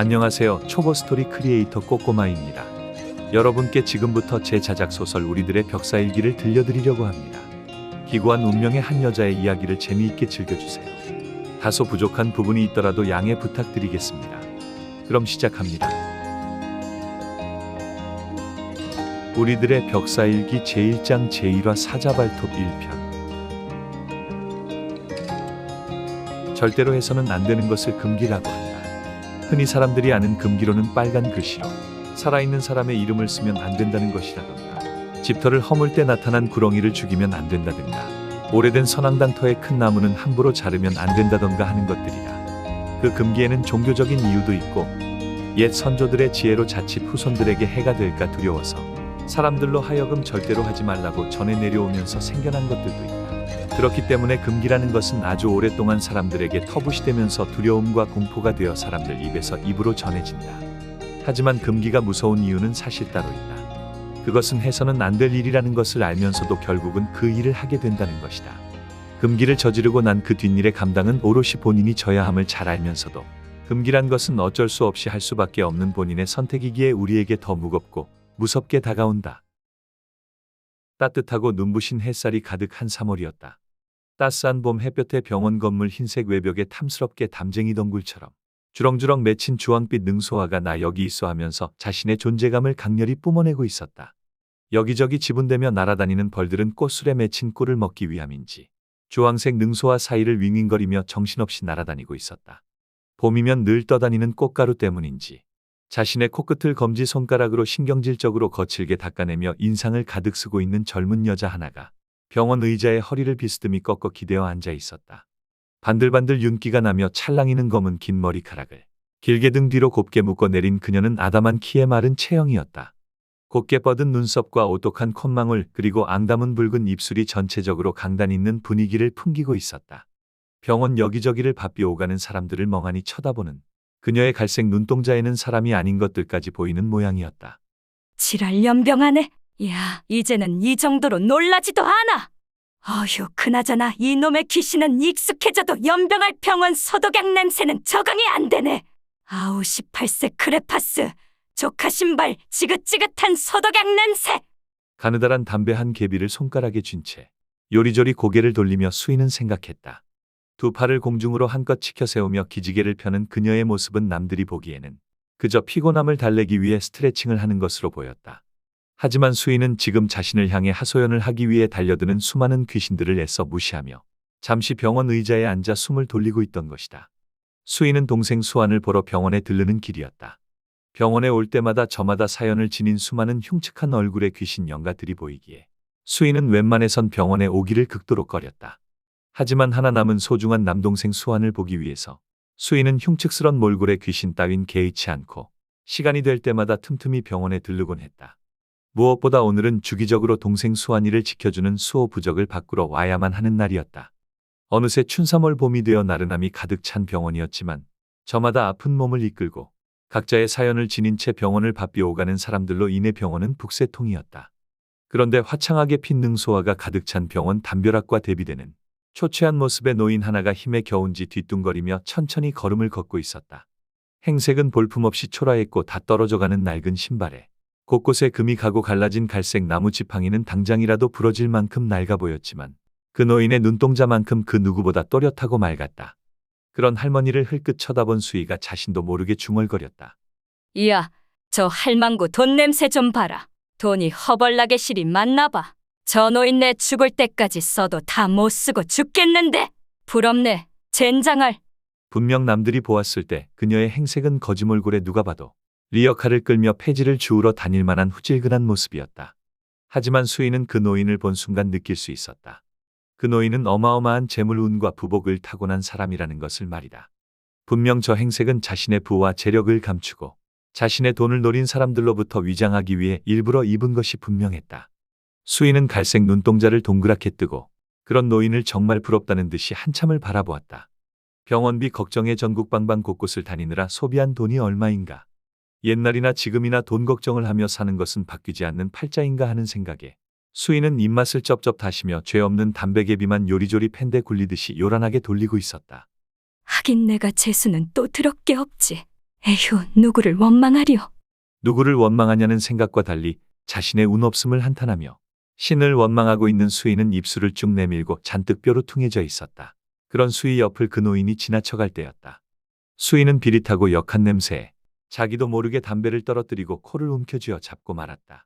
안녕하세요. 초보 스토리 크리에이터 꼬꼬마입니다. 여러분께 지금부터 제 자작 소설 우리들의 벽사일기를 들려드리려고 합니다. 기구한 운명의 한 여자의 이야기를 재미있게 즐겨주세요. 다소 부족한 부분이 있더라도 양해 부탁드리겠습니다. 그럼 시작합니다. 우리들의 벽사일기 제1장 제1화 사자발톱 1편. 절대로 해서는 안 되는 것을 금기라고 한다. 흔히 사람들이 아는 금기로는 빨간 글씨로 살아있는 사람의 이름을 쓰면 안 된다는 것이라던가, 집터를 허물 때 나타난 구렁이를 죽이면 안 된다든가, 오래된 선앙당터의 큰 나무는 함부로 자르면 안 된다던가 하는 것들이다. 그 금기에는 종교적인 이유도 있고, 옛 선조들의 지혜로 자칫 후손들에게 해가 될까 두려워서 사람들로 하여금 절대로 하지 말라고 전해 내려오면서 생겨난 것들도 있다. 그렇기 때문에 금기라는 것은 아주 오랫동안 사람들에게 터부시되면서 두려움과 공포가 되어 사람들 입에서 입으로 전해진다. 하지만 금기가 무서운 이유는 사실 따로 있다. 그것은 해서는 안 될 일이라는 것을 알면서도 결국은 그 일을 하게 된다는 것이다. 금기를 저지르고 난 그 뒷일의 감당은 오롯이 본인이 져야 함을 잘 알면서도 금기란 것은 어쩔 수 없이 할 수밖에 없는 본인의 선택이기에 우리에게 더 무겁고 무섭게 다가온다. 따뜻하고 눈부신 햇살이 가득한 3월이었다. 따스한 봄 햇볕에 병원 건물 흰색 외벽에 탐스럽게 담쟁이 덩굴처럼 주렁주렁 맺힌 주황빛 능소화가 나 여기 있어 하면서 자신의 존재감을 강렬히 뿜어내고 있었다. 여기저기 지분되며 날아다니는 벌들은 꽃술에 맺힌 꿀을 먹기 위함인지 주황색 능소화 사이를 윙윙거리며 정신없이 날아다니고 있었다. 봄이면 늘 떠다니는 꽃가루 때문인지 자신의 코끝을 검지 손가락으로 신경질적으로 거칠게 닦아내며 인상을 가득 쓰고 있는 젊은 여자 하나가 병원 의자에 허리를 비스듬히 꺾어 기대어 앉아 있었다. 반들반들 윤기가 나며 찰랑이는 검은 긴 머리카락을 길게 등 뒤로 곱게 묶어 내린 그녀는 아담한 키에 마른 체형이었다. 곧게 뻗은 눈썹과 오똑한 콧망울 그리고 앙담은 붉은 입술이 전체적으로 강단 있는 분위기를 풍기고 있었다. 병원 여기저기를 바삐 오가는 사람들을 멍하니 쳐다보는 그녀의 갈색 눈동자에는 사람이 아닌 것들까지 보이는 모양이었다. 지랄 연병하네. 야, 이제는 이 정도로 놀라지도 않아. 어휴, 그나저나 이놈의 귀신은 익숙해져도 연병할 병원 소독약 냄새는 적응이 안 되네. 아우 18세 크레파스, 조카 신발 지긋지긋한 소독약 냄새. 가느다란 담배 한 개비를 손가락에 쥔 채 요리조리 고개를 돌리며 수인은 생각했다. 두 팔을 공중으로 한껏 치켜 세우며 기지개를 펴는 그녀의 모습은 남들이 보기에는 그저 피곤함을 달래기 위해 스트레칭을 하는 것으로 보였다. 하지만 수인은 지금 자신을 향해 하소연을 하기 위해 달려드는 수많은 귀신들을 애써 무시하며 잠시 병원 의자에 앉아 숨을 돌리고 있던 것이다. 수인은 동생 수환을 보러 병원에 들르는 길이었다. 병원에 올 때마다 저마다 사연을 지닌 수많은 흉측한 얼굴의 귀신 영가들이 보이기에 수인은 웬만해선 병원에 오기를 극도로 꺼렸다. 하지만 하나 남은 소중한 남동생 수환을 보기 위해서 수인은 흉측스런 몰골의 귀신 따윈 개의치 않고 시간이 될 때마다 틈틈이 병원에 들르곤 했다. 무엇보다 오늘은 주기적으로 동생 수환이를 지켜주는 수호 부적을 바꾸러 와야만 하는 날이었다. 어느새 춘삼월 봄이 되어 나른함이 가득 찬 병원이었지만 저마다 아픈 몸을 이끌고 각자의 사연을 지닌 채 병원을 바삐 오가는 사람들로 인해 병원은 북새통이었다. 그런데 화창하게 핀 능소화가 가득 찬 병원 담벼락과 대비되는 초췌한 모습의 노인 하나가 힘에 겨운지 뒤뚱거리며 천천히 걸음을 걷고 있었다. 행색은 볼품없이 초라했고 다 떨어져가는 낡은 신발에 곳곳에 금이 가고 갈라진 갈색 나무 지팡이는 당장이라도 부러질 만큼 낡아 보였지만 그 노인의 눈동자만큼 그 누구보다 또렷하고 맑았다. 그런 할머니를 흘끗 쳐다본 수희가 자신도 모르게 중얼거렸다. 이야, 저 할망구 돈 냄새 좀 봐라. 돈이 허벌나게 실이 많나 봐. 저 노인네 죽을 때까지 써도 다 못 쓰고 죽겠는데. 부럽네, 젠장할. 분명 남들이 보았을 때 그녀의 행색은 거지몰골에 누가 봐도 리어카를 끌며 폐지를 주우러 다닐 만한 후질근한 모습이었다. 하지만 수인은 그 노인을 본 순간 느낄 수 있었다. 그 노인은 어마어마한 재물운과 부복을 타고난 사람이라는 것을 말이다. 분명 저 행색은 자신의 부와 재력을 감추고 자신의 돈을 노린 사람들로부터 위장하기 위해 일부러 입은 것이 분명했다. 수인은 갈색 눈동자를 동그랗게 뜨고 그런 노인을 정말 부럽다는 듯이 한참을 바라보았다. 병원비 걱정에 전국 방방 곳곳을 다니느라 소비한 돈이 얼마인가. 옛날이나 지금이나 돈 걱정을 하며 사는 것은 바뀌지 않는 팔자인가 하는 생각에 수인은 입맛을 쩝쩝 다시며 죄 없는 담배개비만 요리조리 팬데 굴리듯이 요란하게 돌리고 있었다. 하긴 내가 재수는 또 더럽게 없지. 에휴, 누구를 원망하리요. 누구를 원망하냐는 생각과 달리 자신의 운 없음을 한탄하며 신을 원망하고 있는 수인은 입술을 쭉 내밀고 잔뜩 뼈로 퉁해져 있었다. 그런 수이 옆을 그 노인이 지나쳐갈 때였다. 수인은 비릿하고 역한 냄새에 자기도 모르게 담배를 떨어뜨리고 코를 움켜쥐어 잡고 말았다.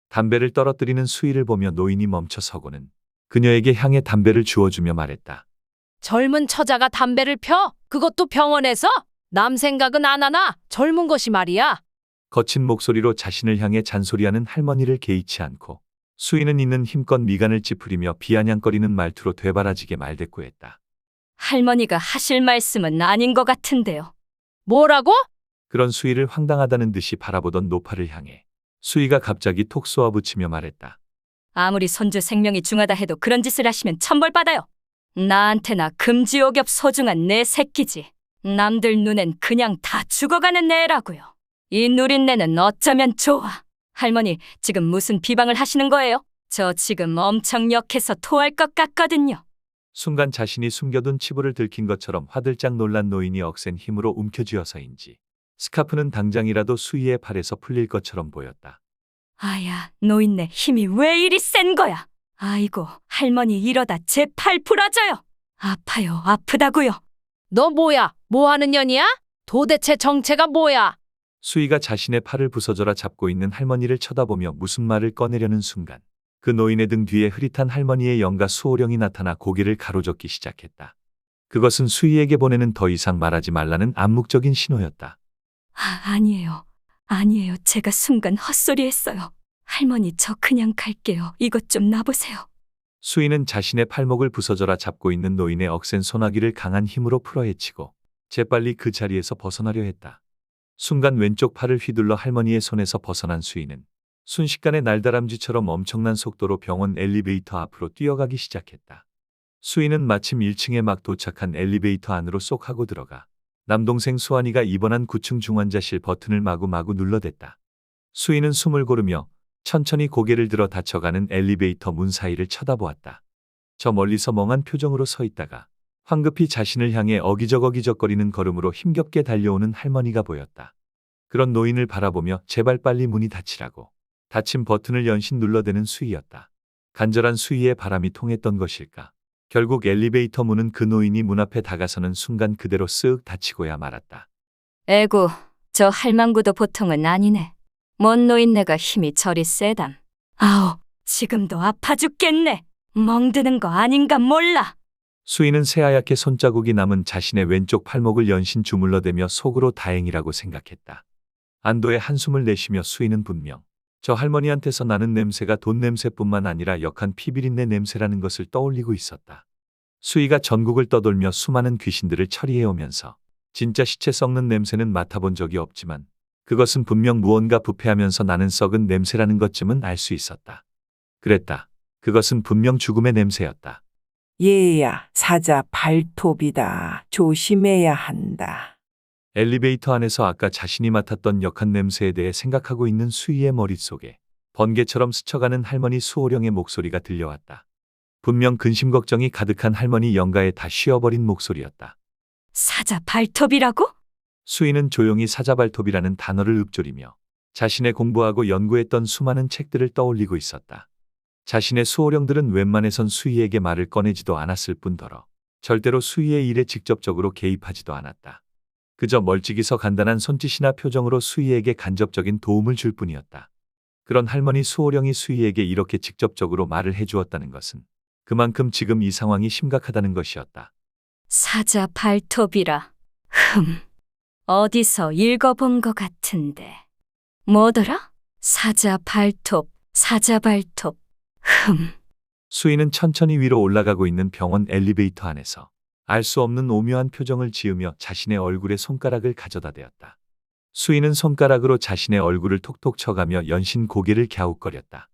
담배를 떨어뜨리는 수이를 보며 노인이 멈춰 서고는 그녀에게 향해 담배를 주워주며 말했다. 젊은 처자가 담배를 펴? 그것도 병원에서? 남 생각은 안 하나? 젊은 것이 말이야. 거친 목소리로 자신을 향해 잔소리하는 할머니를 개의치 않고 수인은 있는 힘껏 미간을 찌푸리며 비아냥거리는 말투로 되바라지게 말대꾸했다. 할머니가 하실 말씀은 아닌 것 같은데요. 뭐라고? 그런 수이를 황당하다는 듯이 바라보던 노파를 향해 수이가 갑자기 톡 쏘아붙이며 말했다. 아무리 손주 생명이 중하다 해도 그런 짓을 하시면 천벌받아요. 나한테나 금지옥엽 소중한 내 새끼지. 남들 눈엔 그냥 다 죽어가는 애라고요. 이 누린내는 어쩌면 좋아. 할머니, 지금 무슨 비방을 하시는 거예요? 저 지금 엄청 역해서 토할 것 같거든요. 순간 자신이 숨겨둔 치부를 들킨 것처럼 화들짝 놀란 노인이 억센 힘으로 움켜쥐어서인지 스카프는 당장이라도 수이의 팔에서 풀릴 것처럼 보였다. 아야, 노인네 힘이 왜 이리 센 거야? 아이고, 할머니 이러다 제 팔 부러져요. 아파요, 아프다고요. 너 뭐야? 뭐 하는 년이야? 도대체 정체가 뭐야? 수이가 자신의 팔을 부서져라 잡고 있는 할머니를 쳐다보며 무슨 말을 꺼내려는 순간 그 노인의 등 뒤에 흐릿한 할머니의 영가 수호령이 나타나 고개를 가로젓기 시작했다. 그것은 수이에게 보내는 더 이상 말하지 말라는 암묵적인 신호였다. 아니에요. 아니에요. 제가 순간 헛소리 했어요. 할머니, 저 그냥 갈게요. 이것 좀 놔보세요. 수이는 자신의 팔목을 부서져라 잡고 있는 노인의 억센 소나기를 강한 힘으로 풀어헤치고 재빨리 그 자리에서 벗어나려 했다. 순간 왼쪽 팔을 휘둘러 할머니의 손에서 벗어난 수이는 순식간에 날다람쥐처럼 엄청난 속도로 병원 엘리베이터 앞으로 뛰어가기 시작했다. 수이는 마침 1층에 막 도착한 엘리베이터 안으로 쏙 하고 들어가 남동생 수환이가 입원한 9층 중환자실 버튼을 마구마구 눌러댔다. 수이는 숨을 고르며 천천히 고개를 들어 닫혀가는 엘리베이터 문 사이를 쳐다보았다. 저 멀리서 멍한 표정으로 서 있다가 황급히 자신을 향해 어기적어기적거리는 걸음으로 힘겹게 달려오는 할머니가 보였다. 그런 노인을 바라보며 제발 빨리 문이 닫히라고 닫힌 버튼을 연신 눌러대는 수이였다. 간절한 수이의 바람이 통했던 것일까. 결국 엘리베이터 문은 그 노인이 문 앞에 다가서는 순간 그대로 쓱 닫히고야 말았다. 에구, 저 할망구도 보통은 아니네. 뭔 노인네가 힘이 저리 세담. 아우, 지금도 아파 죽겠네. 멍드는 거 아닌가 몰라. 수이는 새하얗게 손자국이 남은 자신의 왼쪽 팔목을 연신 주물러대며 속으로 다행이라고 생각했다. 안도의 한숨을 내쉬며 수이는 분명 저 할머니한테서 나는 냄새가 돈 냄새뿐만 아니라 역한 피비린내 냄새라는 것을 떠올리고 있었다. 수이가 전국을 떠돌며 수많은 귀신들을 처리해오면서 진짜 시체 썩는 냄새는 맡아본 적이 없지만 그것은 분명 무언가 부패하면서 나는 썩은 냄새라는 것쯤은 알 수 있었다. 그랬다. 그것은 분명 죽음의 냄새였다. 얘야, 사자 발톱이다. 조심해야 한다. 엘리베이터 안에서 아까 자신이 맡았던 역한 냄새에 대해 생각하고 있는 수희의 머릿속에 번개처럼 스쳐가는 할머니 수호령의 목소리가 들려왔다. 분명 근심 걱정이 가득한 할머니 영가에 다 쉬어버린 목소리였다. 사자 발톱이라고? 수희는 조용히 사자발톱이라는 단어를 읊조리며 자신의 공부하고 연구했던 수많은 책들을 떠올리고 있었다. 자신의 수호령들은 웬만해선 수희에게 말을 꺼내지도 않았을 뿐더러 절대로 수희의 일에 직접적으로 개입하지도 않았다. 그저 멀찍이서 간단한 손짓이나 표정으로 수희에게 간접적인 도움을 줄 뿐이었다. 그런 할머니 수호령이 수희에게 이렇게 직접적으로 말을 해주었다는 것은 그만큼 지금 이 상황이 심각하다는 것이었다. 사자 발톱이라. 어디서 읽어본 것 같은데. 뭐더라? 사자 발톱, 사자 발톱. 수희는 천천히 위로 올라가고 있는 병원 엘리베이터 안에서 알 수 없는 오묘한 표정을 지으며 자신의 얼굴에 손가락을 가져다 대었다. 수희는 손가락으로 자신의 얼굴을 톡톡 쳐가며 연신 고개를 갸웃거렸다.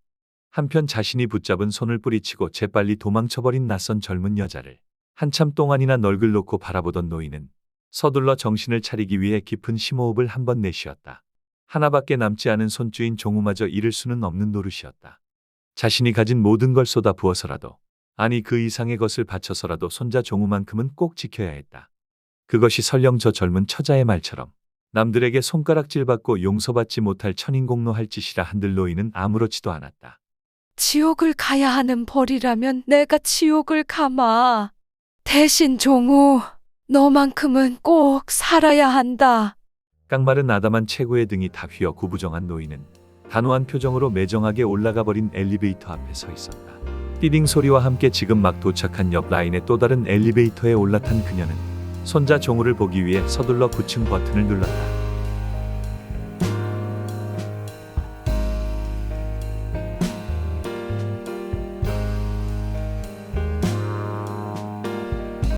한편 자신이 붙잡은 손을 뿌리치고 재빨리 도망쳐버린 낯선 젊은 여자를 한참 동안이나 넋을 놓고 바라보던 노인은 서둘러 정신을 차리기 위해 깊은 심호흡을 한번 내쉬었다. 하나밖에 남지 않은 손주인 종우마저 잃을 수는 없는 노릇이었다. 자신이 가진 모든 걸 쏟아 부어서라도, 아니 그 이상의 것을 바쳐서라도 손자 종우만큼은 꼭 지켜야 했다. 그것이 설령 저 젊은 처자의 말처럼 남들에게 손가락질받고 용서받지 못할 천인공노할 짓이라 한들 노인은 아무렇지도 않았다. 지옥을 가야 하는 벌이라면 내가 지옥을 가마. 대신 종우, 너만큼은 꼭 살아야 한다. 깡마른 아담한 체구의 등이 다 휘어 구부정한 노인은 단호한 표정으로 매정하게 올라가 버린 엘리베이터 앞에 서 있었다. 띠딩 소리와 함께 지금 막 도착한 옆 라인의 또 다른 엘리베이터에 올라탄 그녀는 손자 종우를 보기 위해 서둘러 9층 버튼을 눌렀다.